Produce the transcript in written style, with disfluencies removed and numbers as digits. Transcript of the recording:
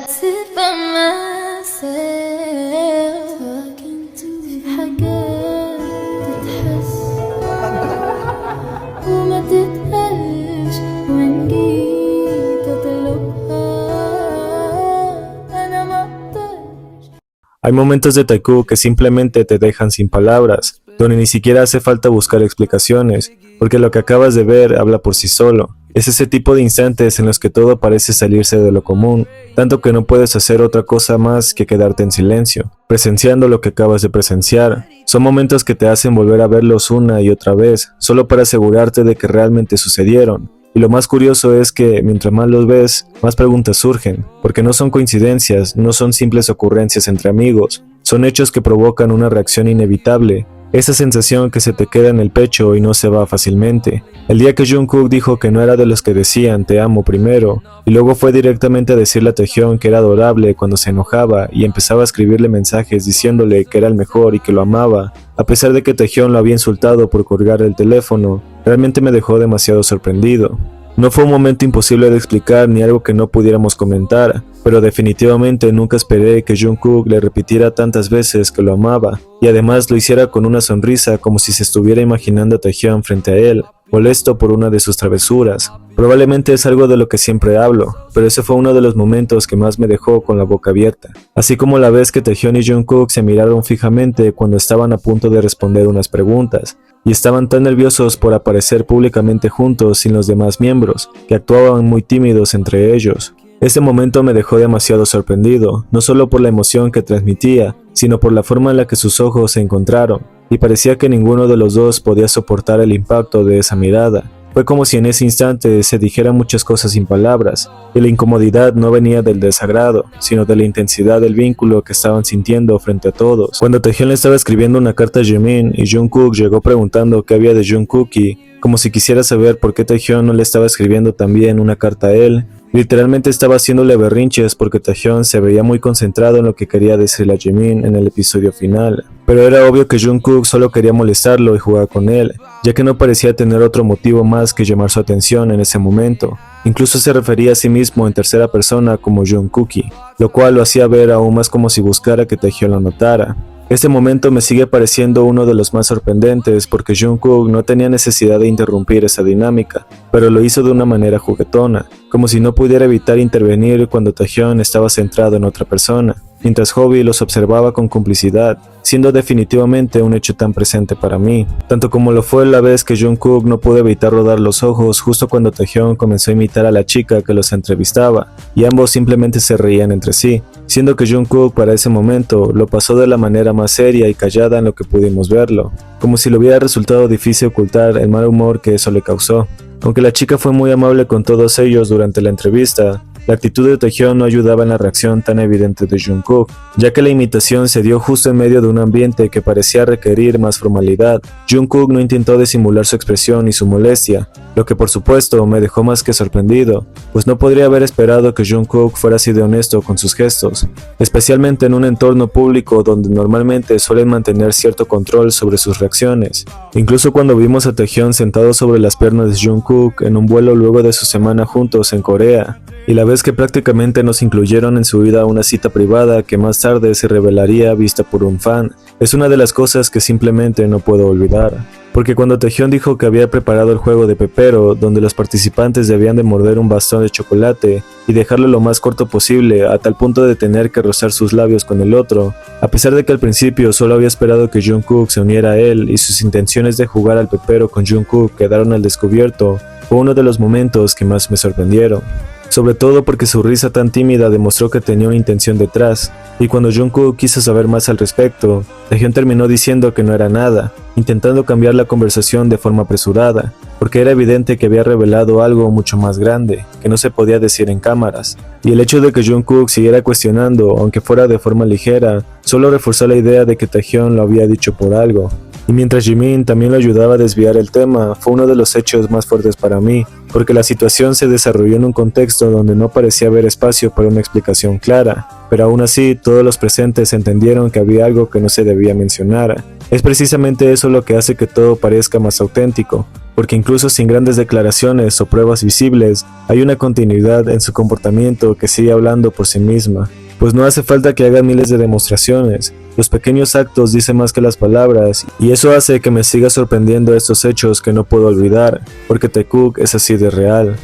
sit by myself talking to في حاجات تتحس وما تتقالش وإن جيت أطلبها أنا مقدرش. Hay momentos de Taiku que simplemente te dejan sin palabras, donde ni siquiera hace falta buscar explicaciones, porque lo que acabas de ver habla por sí solo. Es ese tipo de instantes en los que todo parece salirse de lo común, tanto que no puedes hacer otra cosa más que quedarte en silencio, presenciando lo que acabas de presenciar. Son momentos que te hacen volver a verlos una y otra vez, solo para asegurarte de que realmente sucedieron. Y lo más curioso es que, mientras más los ves, más preguntas surgen, porque no son coincidencias, no son simples ocurrencias entre amigos, son hechos que provocan una reacción inevitable, esa sensación que se te queda en el pecho y no se va fácilmente. El día que Jungkook dijo que no era de los que decían te amo primero, y luego fue directamente a decirle a Taehyung que era adorable cuando se enojaba y empezaba a escribirle mensajes diciéndole que era el mejor y que lo amaba, a pesar de que Taehyung lo había insultado por colgar el teléfono, realmente me dejó demasiado sorprendido. No fue un momento imposible de explicar ni algo que no pudiéramos comentar, pero definitivamente nunca esperé que Jungkook le repitiera tantas veces que lo amaba, y además lo hiciera con una sonrisa como si se estuviera imaginando a Taehyung frente a él, molesto por una de sus travesuras. Probablemente es algo de lo que siempre hablo, pero ese fue uno de los momentos que más me dejó con la boca abierta, así como la vez que Taehyung y Jungkook se miraron fijamente cuando estaban a punto de responder unas preguntas, y estaban tan nerviosos por aparecer públicamente juntos sin los demás miembros, que actuaban muy tímidos entre ellos. Ese momento me dejó demasiado sorprendido, no solo por la emoción que transmitía, sino por la forma en la que sus ojos se encontraron, y parecía que ninguno de los dos podía soportar el impacto de esa mirada. Fue como si en ese instante se dijeran muchas cosas sin palabras, y la incomodidad no venía del desagrado, sino de la intensidad del vínculo que estaban sintiendo frente a todos. Cuando Taehyung le estaba escribiendo una carta a Jimin y Jungkook llegó preguntando qué había de Jungkookie, como si quisiera saber por qué Taehyung no le estaba escribiendo también una carta a él, literalmente estaba haciéndole berrinches porque Taehyung se veía muy concentrado en lo que quería decirle a Jimin en el episodio final. Pero era obvio que Jungkook solo quería molestarlo y jugar con él, ya que no parecía tener otro motivo más que llamar su atención en ese momento. Incluso se refería a sí mismo en tercera persona como Jungkookie, lo cual lo hacía ver aún más como si buscara que Taehyung lo notara. Este momento me sigue pareciendo uno de los más sorprendentes porque Jungkook no tenía necesidad de interrumpir esa dinámica, pero lo hizo de una manera juguetona, como si no pudiera evitar intervenir cuando Taehyung estaba centrado en otra persona, mientras Hobi los observaba con complicidad, siendo definitivamente un hecho tan presente para mí, tanto como lo fue la vez que Jungkook no pudo evitar rodar los ojos justo cuando Taehyung comenzó a imitar a la chica que los entrevistaba, y ambos simplemente se reían entre sí, siendo que Jungkook para ese momento lo pasó de la manera más seria y callada en lo que pudimos verlo, como si le hubiera resultado difícil ocultar el mal humor que eso le causó. Aunque la chica fue muy amable con todos ellos durante la entrevista, la actitud de Taehyung no ayudaba en la reacción tan evidente de Jungkook, ya que la imitación se dio justo en medio de un ambiente que parecía requerir más formalidad. Jungkook no intentó disimular su expresión y su molestia, lo que por supuesto me dejó más que sorprendido, pues no podría haber esperado que Jungkook fuera así de honesto con sus gestos, especialmente en un entorno público donde normalmente suelen mantener cierto control sobre sus reacciones. Incluso cuando vimos a Taehyung sentado sobre las piernas de Jungkook en un vuelo luego de su semana juntos en Corea, y la vez que prácticamente nos incluyeron en su vida una cita privada que más tarde se revelaría vista por un fan, es una de las cosas que simplemente no puedo olvidar. Porque cuando Taehyung dijo que había preparado el juego de Pepero, donde los participantes debían de morder un bastón de chocolate y dejarlo lo más corto posible a tal punto de tener que rozar sus labios con el otro, a pesar de que al principio solo había esperado que Jungkook se uniera a él y sus intenciones de jugar al Pepero con Jungkook quedaron al descubierto, fue uno de los momentos que más me sorprendieron. Sobre todo porque su risa tan tímida demostró que tenía una intención detrás, y cuando Jungkook quiso saber más al respecto, Taehyung terminó diciendo que no era nada, intentando cambiar la conversación de forma apresurada, porque era evidente que había revelado algo mucho más grande, que no se podía decir en cámaras, y el hecho de que Jungkook siguiera cuestionando, aunque fuera de forma ligera, solo reforzó la idea de que Taehyung lo había dicho por algo. Y mientras Jimin también lo ayudaba a desviar el tema, fue uno de los hechos más fuertes para mí, porque la situación se desarrolló en un contexto donde no parecía haber espacio para una explicación clara, pero aún así todos los presentes entendieron que había algo que no se debía mencionar. Es precisamente eso lo que hace que todo parezca más auténtico, porque incluso sin grandes declaraciones o pruebas visibles, hay una continuidad en su comportamiento que sigue hablando por sí misma. Pues no hace falta que haga miles de demostraciones, los pequeños actos dicen más que las palabras, y eso hace que me siga sorprendiendo estos hechos que no puedo olvidar, porque Taekook es así de real.